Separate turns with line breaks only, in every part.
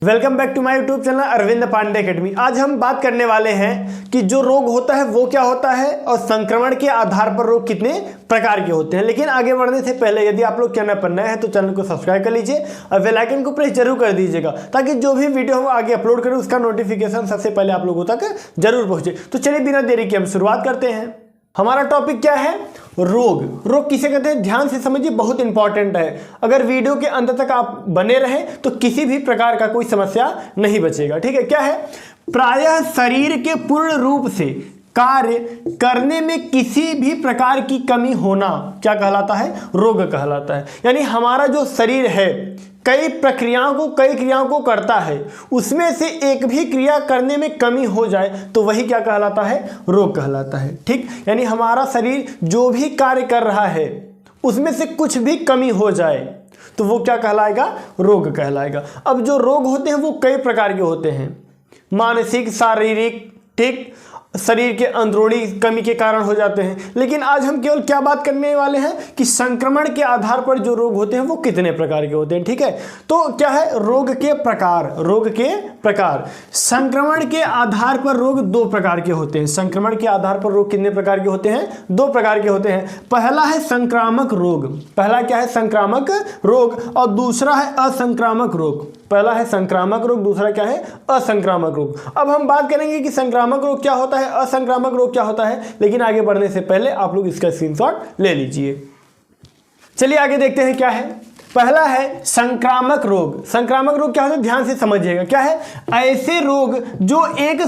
Welcome back to my YouTube channel Arvind Pandey academy. आज हम बात करने वाले हैं कि जो रोग होता है वो क्या होता है और संक्रमण के आधार पर रोग कितने प्रकार के होते हैं। लेकिन आगे बढ़ने से पहले यदि आप लोग चैनल पर नए हैं तो चैनल को सब्सक्राइब कर लीजिए और बेल आइकन को प्रेस जरूर कर दीजिएगा ताकि जो भी वीडियो हम आगे अपलोड करें उसका नोटिफिकेशन सबसे पहले आप लोगों तक जरूर पहुंचे। तो चलिए बिना देरी के हम शुरुआत करते हैं। हमारा टॉपिक क्या है? रोग। रोग किसे कहते हैं ध्यान से समझिए, बहुत इंपॉर्टेंट है। अगर वीडियो के अंत तक आप बने रहें तो किसी भी प्रकार का कोई समस्या नहीं बचेगा। ठीक है, क्या है? प्रायः शरीर के पूर्ण रूप से कार्य करने में किसी भी प्रकार की कमी होना क्या कहलाता है? रोग कहलाता है। यानी हमारा जो शरीर है कई क्रियाओं को करता है, उसमें से एक भी क्रिया करने में कमी हो जाए तो वही क्या कहलाता है? रोग कहलाता है। ठीक, यानी हमारा शरीर जो भी कार्य कर रहा है उसमें से कुछ भी कमी हो जाए तो वो क्या कहलाएगा? रोग कहलाएगा। अब जो रोग होते हैं वो कई प्रकार के होते हैं, मानसिक, शारीरिक, ठीक, शरीर के अंदरूनी कमी के कारण हो जाते हैं। लेकिन आज हम केवल क्या बात करने वाले हैं कि संक्रमण के आधार पर जो रोग होते हैं वो कितने प्रकार के होते हैं। ठीक है, तो क्या है? रोग के प्रकार। रोग के प्रकार, संक्रमण के आधार पर रोग दो प्रकार के होते हैं। संक्रमण के आधार पर रोग कितने प्रकार के होते हैं? दो प्रकार के होते हैं। पहला है संक्रामक रोग। पहला क्या है? संक्रामक रोग। और दूसरा है असंक्रामक रोग। पहला है संक्रामक रोग, दूसरा क्या है? असंक्रामक रोग। अब हम बात करेंगे कि संक्रामक रोग क्या होता है, असंक्रामक रोग क्या होता है। लेकिन आगे बढ़ने से पहले आप लोग इसका स्क्रीनशॉट ले लीजिए। चलिए आगे देखते हैं क्या है। पहला है संक्रामक रोग। संक्रामक रोग क्या होता है ध्यान से समझिएगा। क्या है? ऐसे रोग जो एक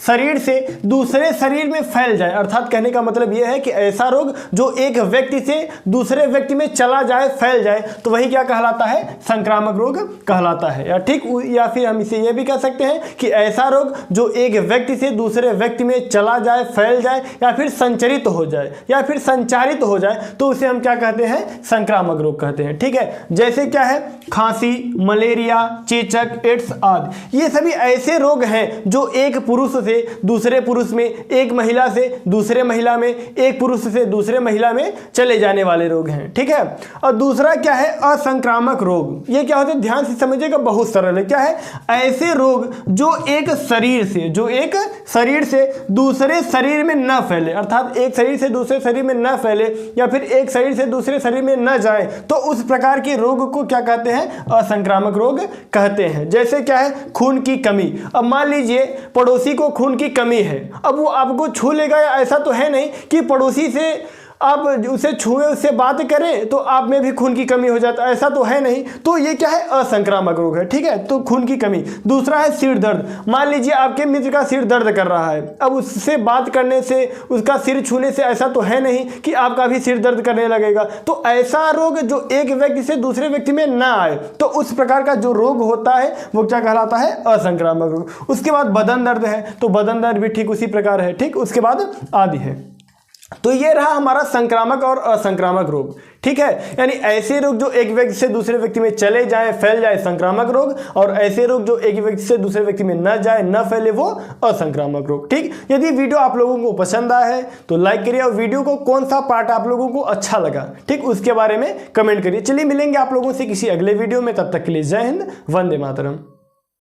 शरीर से दूसरे शरीर में फैल जाए। अर्थात कहने का मतलब यह है कि ऐसा रोग जो एक व्यक्ति से दूसरे व्यक्ति में चला जाए, फैल जाए, तो वही क्या कहलाता है? संक्रामक रोग कहलाता है। या ठीक, या फिर हम इसे यह भी कह सकते हैं कि ऐसा रोग जो एक व्यक्ति से दूसरे व्यक्ति में चला जाए, फैल जाए, या फिर संचरित हो जाए, या फिर संचारित हो जाए, तो उसे हम क्या कहते हैं? संक्रामक रोग कहते हैं। ठीक है, जैसे क्या है? खांसी, मलेरिया, चेचक, एड्स आदि। ये सभी ऐसे रोग हैं जो एक पुरुष से दूसरे पुरुष में, एक महिला से दूसरे महिला में, एक पुरुष से दूसरे महिला में चले जाने वाले रोग हैं। ठीक है, और दूसरा क्या है? असंक्रामक रोग। ये क्या होते हैं ध्यान से समझिएगा, बहुत सरल है। क्या है? ऐसे रोग जो एक शरीर से दूसरे शरीर में न फैले। अर्थात एक शरीर से दूसरे शरीर में न फैले या फिर एक शरीर से दूसरे शरीर में न जाए, तो उस प्रकार के रोग को क्या कहते हैं? असंक्रामक रोग कहते हैं। जैसे क्या है? खून की कमी। अब मान लीजिए पड़ोसी को खून की कमी है, अब वो आपको छू लेगा, ऐसा तो है नहीं कि पड़ोसी से आप उसे छुए, उससे बात करें तो आप में भी खून की कमी हो जाता है, ऐसा तो है नहीं। तो ये क्या है? असंक्रामक रोग है। ठीक है, तो खून की कमी। दूसरा है सिर दर्द। मान लीजिए आपके मित्र का सिर दर्द कर रहा है, अब उससे बात करने से, उसका सिर छूने से ऐसा तो है नहीं कि आपका भी सिर दर्द करने लगेगा। तो ऐसा रोग जो एक व्यक्ति से दूसरे व्यक्ति में ना आए, तो उस प्रकार का जो रोग होता है वो क्या कहलाता है? असंक्रामक रोग। उसके बाद बदन दर्द है, तो बदन दर्द भी ठीक उसी प्रकार है। ठीक, उसके बाद आदि है। तो ये रहा हमारा संक्रामक और असंक्रामक रोग। ठीक है, यानी ऐसे रोग जो एक व्यक्ति से दूसरे व्यक्ति में चले जाए, फैल जाए, संक्रामक रोग, और ऐसे रोग जो एक व्यक्ति से दूसरे व्यक्ति में न जाए, न फैले, वो असंक्रामक रोग। ठीक, यदि वीडियो आप लोगों को पसंद आया है तो लाइक करिए और वीडियो को कौन सा पार्ट आप लोगों को अच्छा लगा, ठीक, उसके बारे में कमेंट करिए। चलिए मिलेंगे आप लोगों से किसी अगले वीडियो में, तब तक के लिए जय हिंद, वंदे मातरम।